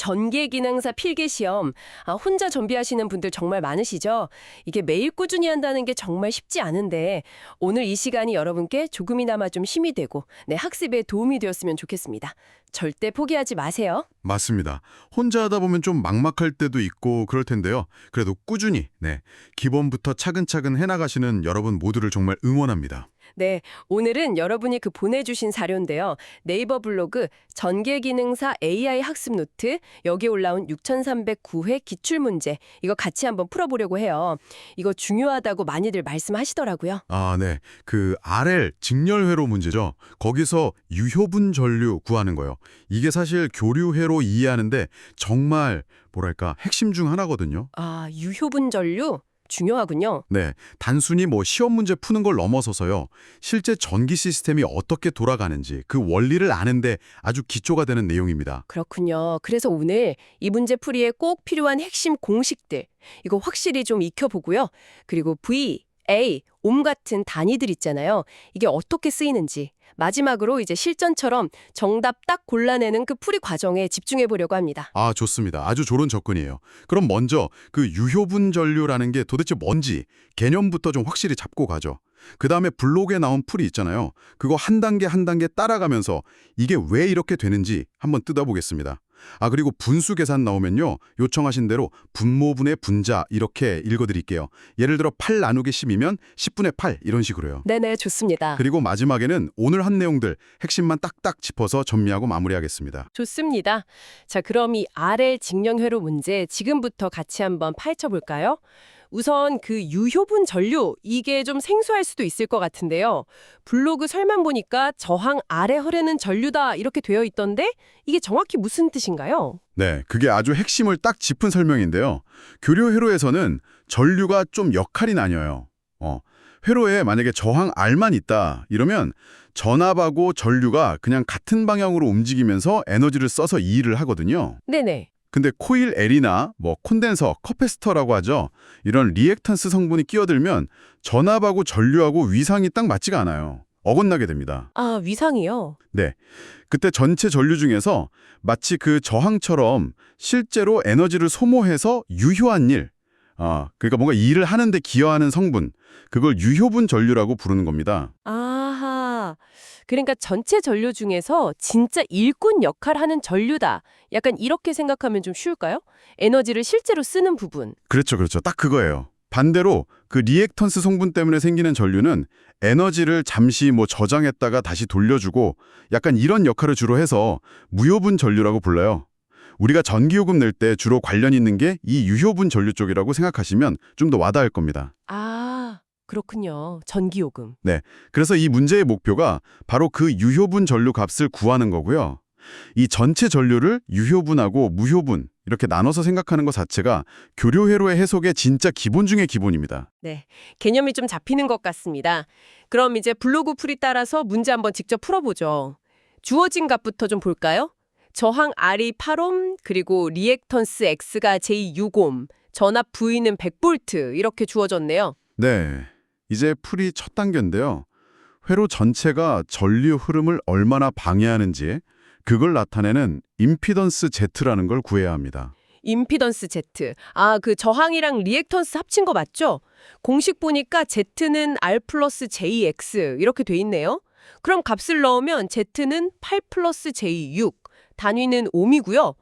전기기능사 필기시험, 혼자 준비하시는 분들 정말 많으시죠? 이게 매일 꾸준히 한다는 게 정말 쉽지 않은데 오늘 이 시간이 여러분께 조금이나마 좀 힘이 되고 학습에 도움이 되었으면 좋겠습니다. 절대 포기하지 마세요. 맞습니다. 혼자 하다 보면 좀 막막할 때도 있고 그럴 텐데요. 그래도 꾸준히, 기본부터 차근차근 해나가시는 여러분 모두를 정말 응원합니다. 네, 오늘은 여러분이 보내주신 자료인데요. 네이버 블로그 전개기능사 AI 학습 노트, 여기 올라온 6309회 기출문제, 이거 같이 한번 풀어보려고 해요. 이거 중요하다고 많이들 말씀하시더라고요. 네. 그 RL, 직렬회로 문제죠. 거기서 유효분 전류 구하는 거요. 이게 사실 교류회로 이해하는데 정말 뭐랄까 핵심 중 하나거든요. 유효분 전류? 중요하군요. 네, 단순히 시험 문제 푸는 걸 넘어서서요. 실제 전기 시스템이 어떻게 돌아가는지 그 원리를 아는데 아주 기초가 되는 내용입니다. 그렇군요. 그래서 오늘 이 문제 풀이에 꼭 필요한 핵심 공식들, 이거 확실히 좀 익혀보고요. 그리고 V, A, 옴 같은 단위들 있잖아요. 이게 어떻게 쓰이는지, 마지막으로 이제 실전처럼 정답 딱 골라내는 그 풀이 과정에 집중해보려고 합니다. 좋습니다. 아주 좋은 접근이에요. 그럼 먼저 그 유효분 전류라는 게 도대체 뭔지 개념부터 좀 확실히 잡고 가죠. 그 다음에 블록에 나온 풀이 있잖아요. 그거 한 단계 한 단계 따라가면서 이게 왜 이렇게 되는지 한번 뜯어보겠습니다. 그리고 분수 계산 나오면요. 요청하신 대로 분모분의 분자 이렇게 읽어드릴게요. 예를 들어 8 나누기 10이면 10분의 8 이런 식으로요. 네네, 좋습니다. 그리고 마지막에는 오늘 한 내용들 핵심만 딱딱 짚어서 정리하고 마무리하겠습니다. 좋습니다. 자, 그럼 이 RL 직령회로 문제 지금부터 같이 한번 파헤쳐볼까요? 우선 그 유효분 전류, 이게 좀 생소할 수도 있을 것 같은데요. 블로그 설명 보니까 저항 아래 흐르는 전류다 이렇게 되어 있던데 이게 정확히 무슨 뜻인가요? 네, 그게 아주 핵심을 딱 짚은 설명인데요. 교류 회로에서는 전류가 좀 역할이 나뉘어요. 회로에 만약에 저항 R만 있다 이러면 전압하고 전류가 그냥 같은 방향으로 움직이면서 에너지를 써서 이 일을 하거든요. 네네. 근데 코일 L이나 콘덴서, 커패시터라고 하죠. 이런 리액턴스 성분이 끼어들면 전압하고 전류하고 위상이 딱 맞지가 않아요. 어긋나게 됩니다. 위상이요? 네. 그때 전체 전류 중에서 마치 그 저항처럼 실제로 에너지를 소모해서 유효한 일, 그러니까 뭔가 일을 하는데 기여하는 성분, 그걸 유효분 전류라고 부르는 겁니다. 아하. 그러니까 전체 전류 중에서 진짜 일꾼 역할하는 전류다. 약간 이렇게 생각하면 좀 쉬울까요? 에너지를 실제로 쓰는 부분. 그렇죠, 그렇죠. 딱 그거예요. 반대로 그 리액턴스 성분 때문에 생기는 전류는 에너지를 잠시 저장했다가 다시 돌려주고 약간 이런 역할을 주로 해서 무효분 전류라고 불러요. 우리가 전기요금 낼 때 주로 관련 있는 게 이 유효분 전류 쪽이라고 생각하시면 좀 더 와닿을 겁니다. 그렇군요. 전기요금. 네, 그래서 이 문제의 목표가 바로 그 유효분 전류 값을 구하는 거고요. 이 전체 전류를 유효분하고 무효분 이렇게 나눠서 생각하는 것 자체가 교류회로의 해석의 진짜 기본 중의 기본입니다. 네, 개념이 좀 잡히는 것 같습니다. 그럼 이제 블로그 풀이 따라서 문제 한번 직접 풀어보죠. 주어진 값부터 좀 볼까요? 저항 R이 8옴, 그리고 리액턴스 X가 J6옴, 전압 V는 100V 이렇게 주어졌네요. 네, 이제 풀이 첫 단계인데요. 회로 전체가 전류 흐름을 얼마나 방해하는지 그걸 나타내는 임피던스 Z라는 걸 구해야 합니다. 임피던스 Z. 그 저항이랑 리액턴스 합친 거 맞죠? 공식 보니까 Z는 R 플러스 JX 이렇게 돼 있네요. 그럼 값을 넣으면 Z는 8 플러스 J6, 단위는 옴이고요.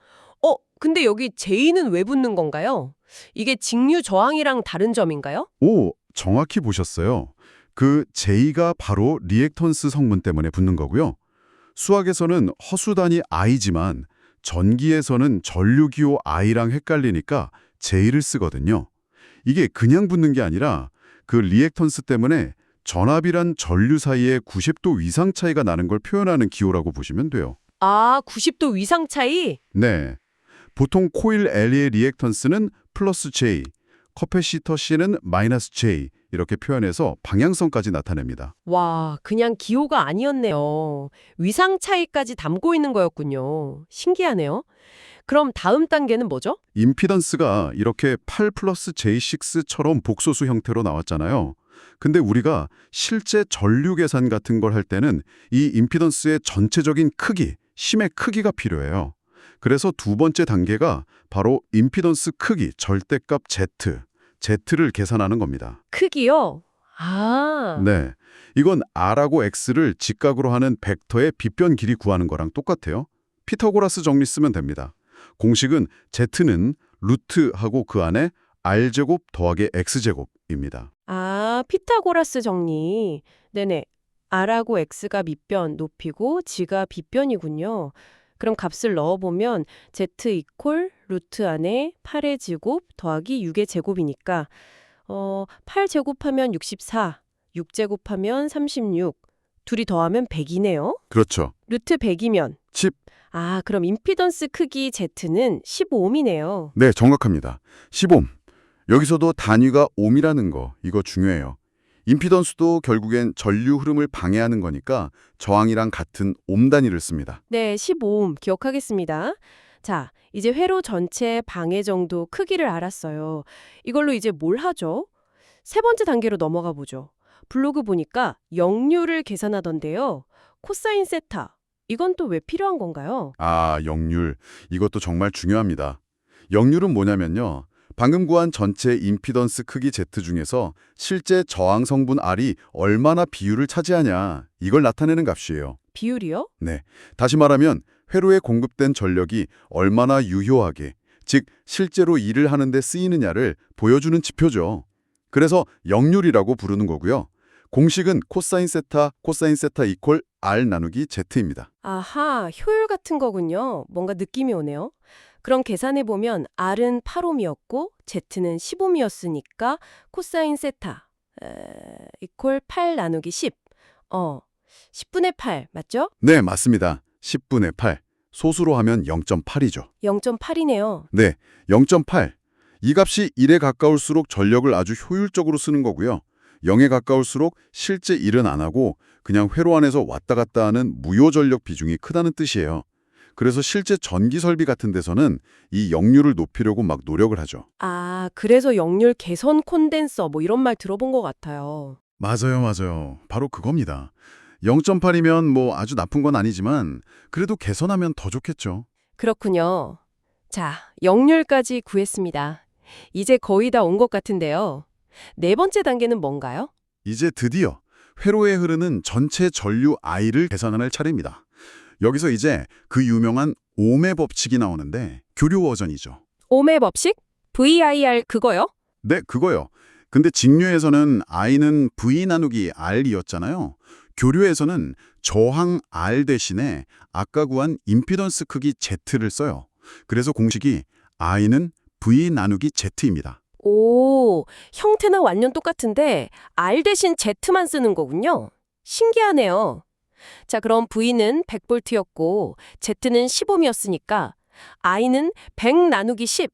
근데 여기 J는 왜 붙는 건가요? 이게 직류 저항이랑 다른 점인가요? 오, 정확히 보셨어요. 그 J가 바로 리액턴스 성분 때문에 붙는 거고요. 수학에서는 허수 단위 I지만 전기에서는 전류기호 I랑 헷갈리니까 J를 쓰거든요. 이게 그냥 붙는 게 아니라 그 리액턴스 때문에 전압이란 전류 사이에 90도 위상 차이가 나는 걸 표현하는 기호라고 보시면 돼요. 90도 위상 차이? 네. 보통 코일 L의 리액턴스는 플러스 J, 커패시터 C는 마이너스 J 이렇게 표현해서 방향성까지 나타냅니다. 와, 그냥 기호가 아니었네요. 위상 차이까지 담고 있는 거였군요. 신기하네요. 그럼 다음 단계는 뭐죠? 임피던스가 이렇게 8 플러스 J6처럼 복소수 형태로 나왔잖아요. 근데 우리가 실제 전류 계산 같은 걸 할 때는 이 임피던스의 전체적인 크기, 심의 크기가 필요해요. 그래서 두 번째 단계가 바로 임피던스 크기 절대값 Z를 계산하는 겁니다. 크기요? 아, 네, 이건 R하고 X를 직각으로 하는 벡터의 빗변 길이 구하는 거랑 똑같아요. 피타고라스 정리 쓰면 됩니다. 공식은 Z는 루트하고 그 안에 R제곱 더하기 X제곱입니다. 피타고라스 정리. 네네. R하고 X가 밑변, 높이고 G가 빗변이군요. 그럼 값을 넣어보면 Z 이퀄 루트 안에 8의 제곱 더하기 6의 제곱이니까 8 제곱하면 64, 6 제곱하면 36, 둘이 더하면 100이네요. 그렇죠. 루트 100이면 10. 그럼 임피던스 크기 Z는 15옴이네요. 네, 정확합니다. 10옴. 여기서도 단위가 옴이라는 거, 이거 중요해요. 임피던스도 결국엔 전류 흐름을 방해하는 거니까 저항이랑 같은 옴 단위를 씁니다. 네, 15옴 기억하겠습니다. 자, 이제 회로 전체 방해 정도 크기를 알았어요. 이걸로 이제 뭘 하죠? 세 번째 단계로 넘어가 보죠. 블로그 보니까 역류를 계산하던데요. 코사인 세타. 이건 또 왜 필요한 건가요? 역률. 이것도 정말 중요합니다. 역률은 뭐냐면요. 방금 구한 전체 임피던스 크기 Z 중에서 실제 저항 성분 R이 얼마나 비율을 차지하냐, 이걸 나타내는 값이에요. 비율이요? 네. 다시 말하면 회로에 공급된 전력이 얼마나 유효하게, 즉 실제로 일을 하는데 쓰이느냐를 보여주는 지표죠. 그래서 역률이라고 부르는 거고요. 공식은 코사인 세타 이퀄 R 나누기 Z입니다. 아하, 효율 같은 거군요. 뭔가 느낌이 오네요. 그럼 계산해보면 R은 8옴이었고 Z는 10옴이었으니까 코사인 세타 이퀄 8 나누기 10. 10분의 8 맞죠? 네, 맞습니다. 10분의 8. 소수로 하면 0.8이죠. 0.8이네요. 네, 0.8. 이 값이 1에 가까울수록 전력을 아주 효율적으로 쓰는 거고요. 0에 가까울수록 실제 일은 안 하고 그냥 회로 안에서 왔다 갔다 하는 무효 전력 비중이 크다는 뜻이에요. 그래서 실제 전기 설비 같은 데서는 이 역률을 높이려고 막 노력을 하죠. 그래서 역률 개선 콘덴서 뭐 이런 말 들어본 것 같아요. 맞아요. 바로 그겁니다. 0.8이면 뭐 아주 나쁜 건 아니지만 그래도 개선하면 더 좋겠죠. 그렇군요. 자, 역률까지 구했습니다. 이제 거의 다 온 것 같은데요. 네 번째 단계는 뭔가요? 이제 드디어 회로에 흐르는 전체 전류 I를 계산할 차례입니다. 여기서 이제 그 유명한 옴의 법칙이 나오는데 교류 버전이죠. 옴의 법칙? VIR 그거요? 네, 그거요. 근데 직류에서는 I는 V 나누기 R이었잖아요. 교류에서는 저항 R 대신에 아까 구한 임피던스 크기 Z를 써요. 그래서 공식이 I는 V 나누기 Z입니다. 오, 형태는 완전 똑같은데 R 대신 Z만 쓰는 거군요. 신기하네요. 자, 그럼 V는 100V였고 Z는 10옴이었으니까 I는 100 나누기 10.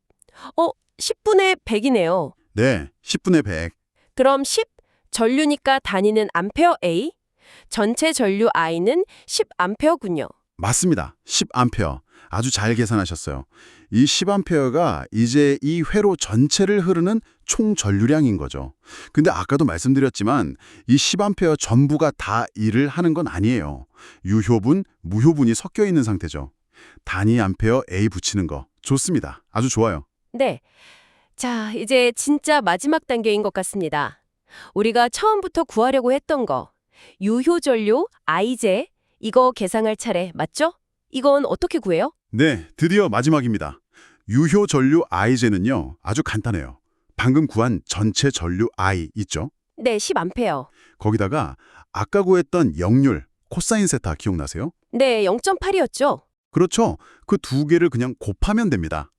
10분의 100이네요. 네, 10분의 100. 그럼 10, 전류니까 단위는 암페어 A, 전체 전류 I는 10암페어군요. 맞습니다. 10A. 아주 잘 계산하셨어요. 이 10A가 이제 이 회로 전체를 흐르는 총 전류량인 거죠. 근데 아까도 말씀드렸지만 이 10A 전부가 다 일을 하는 건 아니에요. 유효분, 무효분이 섞여 있는 상태죠. 단위 암페어 A 붙이는 거 좋습니다. 아주 좋아요. 네. 자, 이제 진짜 마지막 단계인 것 같습니다. 우리가 처음부터 구하려고 했던 거, 유효전류 I제, 이거 계산할 차례 맞죠? 이건 어떻게 구해요? 네, 드디어 마지막입니다. 유효 전류 I제는요, 아주 간단해요. 방금 구한 전체 전류 I 있죠? 네, 10암페어. 거기다가 아까 구했던 역률, 코사인 세타 기억나세요? 네, 0.8이었죠? 그렇죠. 그 두 개를 그냥 곱하면 됩니다.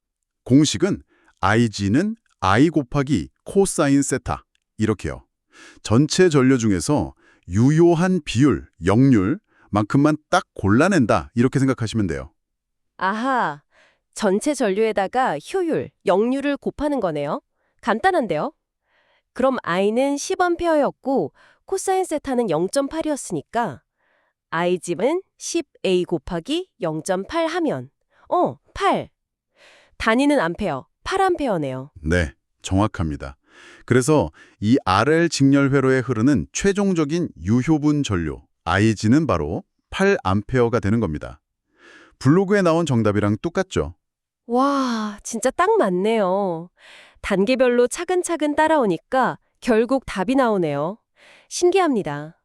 공식은 IG는 I 곱하기 코사인 세타 이렇게요. 전체 전류 중에서 유효한 비율, 역률만큼만 딱 골라낸다 이렇게 생각하시면 돼요. 아하, 전체 전류에다가 효율, 역률을 곱하는 거네요. 간단한데요? 그럼 I는 10암페어였고 코사인 세타는 0.8이었으니까 I집은 10A 곱하기 0.8 하면 8. 단위는 암페어, 8암페어네요. 네, 정확합니다. 그래서 이 RL 직렬 회로에 흐르는 최종적인 유효분 전류 IG는 바로 8A가 되는 겁니다. 블로그에 나온 정답이랑 똑같죠. 와, 진짜 딱 맞네요. 단계별로 차근차근 따라오니까 결국 답이 나오네요. 신기합니다.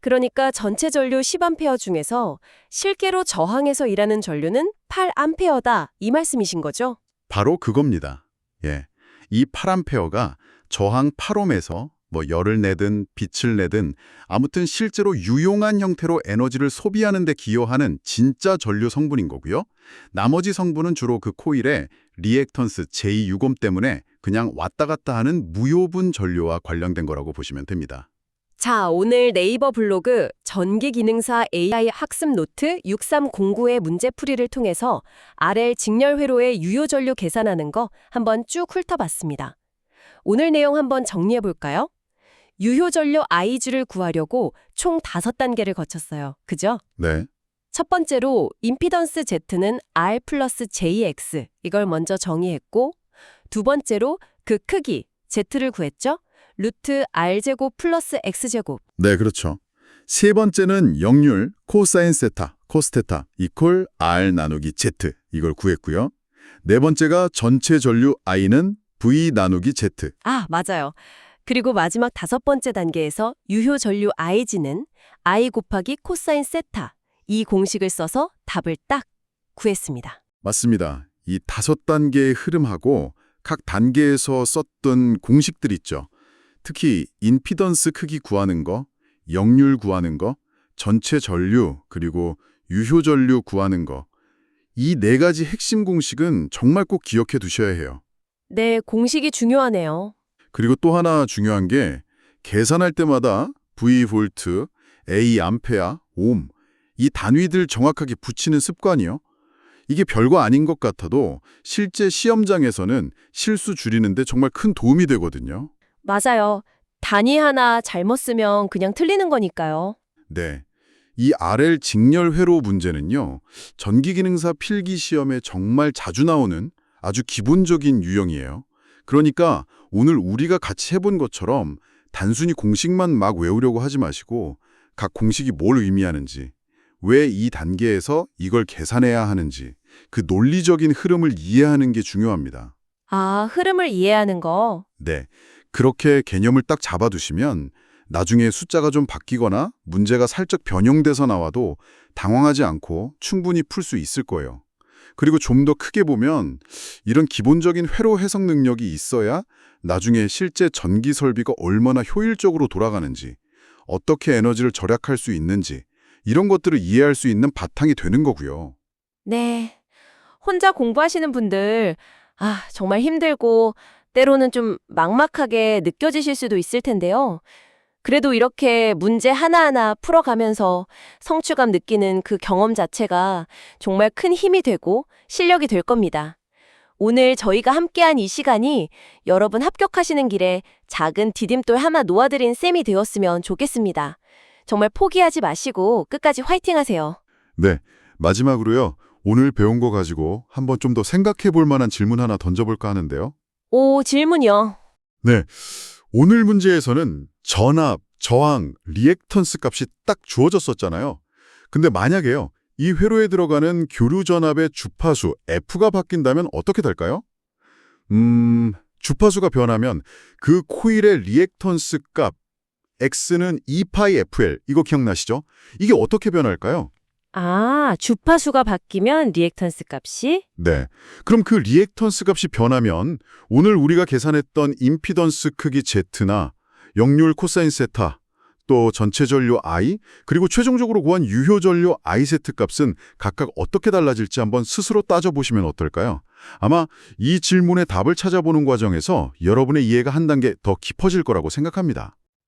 그러니까 전체 전류 10A 중에서 실제로 저항에서 일하는 전류는 8A다 이 말씀이신 거죠? 바로 그겁니다. 예. 이 8A가 저항 8옴에서 열을 내든 빛을 내든 아무튼 실제로 유용한 형태로 에너지를 소비하는 데 기여하는 진짜 전류 성분인 거고요. 나머지 성분은 주로 그 코일의 리액턴스 제2유곰 때문에 그냥 왔다 갔다 하는 무효분 전류와 관련된 거라고 보시면 됩니다. 자, 오늘 네이버 블로그 전기기능사 AI 학습 노트 6309의 문제풀이를 통해서 RL 직렬 회로의 유효 전류 계산하는 거 한번 쭉 훑어봤습니다. 오늘 내용 한번 정리해 볼까요? 유효 전류 IG를 구하려고 총 5단계를 거쳤어요. 그죠? 네. 첫 번째로 임피던스 Z는 R 플러스 JX 이걸 먼저 정의했고, 두 번째로 그 크기 Z를 구했죠? 루트 R제곱 플러스 X제곱. 네, 그렇죠. 세 번째는 역률 코사인 세타, 코스테타 이퀄 R 나누기 Z 이걸 구했고요. 네 번째가 전체 전류 I는 V 나누기 Z. 아, 맞아요. 그리고 마지막 5번째 단계에서 유효 전류 IG는 I 곱하기 코사인 세타 이 공식을 써서 답을 딱 구했습니다. 맞습니다. 이 5단계의 흐름하고 각 단계에서 썼던 공식들 있죠. 특히 임피던스 크기 구하는 거, 역률 구하는 거, 전체 전류, 그리고 유효 전류 구하는 거. 이 4가지 핵심 공식은 정말 꼭 기억해 두셔야 해요. 네, 공식이 중요하네요. 그리고 또 하나 중요한 게 계산할 때마다 V 볼트, A 암페아, 옴 이 단위들 정확하게 붙이는 습관이요. 이게 별거 아닌 것 같아도 실제 시험장에서는 실수 줄이는데 정말 큰 도움이 되거든요. 맞아요. 단위 하나 잘못 쓰면 그냥 틀리는 거니까요. 네. 이 RL 직렬 회로 문제는요. 전기기능사 필기 시험에 정말 자주 나오는 아주 기본적인 유형이에요. 그러니까 오늘 우리가 같이 해본 것처럼 단순히 공식만 막 외우려고 하지 마시고 각 공식이 뭘 의미하는지, 왜 이 단계에서 이걸 계산해야 하는지 그 논리적인 흐름을 이해하는 게 중요합니다. 아, 흐름을 이해하는 거. 네. 그렇게 개념을 딱 잡아두시면 나중에 숫자가 좀 바뀌거나 문제가 살짝 변형돼서 나와도 당황하지 않고 충분히 풀 수 있을 거예요. 그리고 좀 더 크게 보면 이런 기본적인 회로 해석 능력이 있어야 나중에 실제 전기 설비가 얼마나 효율적으로 돌아가는지, 어떻게 에너지를 절약할 수 있는지 이런 것들을 이해할 수 있는 바탕이 되는 거고요. 네. 혼자 공부하시는 분들, 정말 힘들고 때로는 좀 막막하게 느껴지실 수도 있을 텐데요. 그래도 이렇게 문제 하나하나 풀어가면서 성취감 느끼는 그 경험 자체가 정말 큰 힘이 되고 실력이 될 겁니다. 오늘 저희가 함께한 이 시간이 여러분 합격하시는 길에 작은 디딤돌 하나 놓아드린 셈이 되었으면 좋겠습니다. 정말 포기하지 마시고 끝까지 화이팅 하세요. 네. 마지막으로요. 오늘 배운 거 가지고 한번 좀 더 생각해 볼 만한 질문 하나 던져볼까 하는데요. 오, 질문이요. 네. 오늘 문제에서는 전압, 저항, 리액턴스 값이 딱 주어졌었잖아요. 근데 만약에요. 이 회로에 들어가는 교류 전압의 주파수 F가 바뀐다면 어떻게 될까요? 주파수가 변하면 그 코일의 리액턴스 값 X는 2πfL 이거 기억나시죠? 이게 어떻게 변할까요? 아, 주파수가 바뀌면 리액턴스 값이? 네. 그럼 그 리액턴스 값이 변하면 오늘 우리가 계산했던 임피던스 크기 Z나 역률 코사인 세타, 또 전체 전류 I, 그리고 최종적으로 구한 유효 전류 IZ 값은 각각 어떻게 달라질지 한번 스스로 따져보시면 어떨까요? 아마 이 질문의 답을 찾아보는 과정에서 여러분의 이해가 한 단계 더 깊어질 거라고 생각합니다.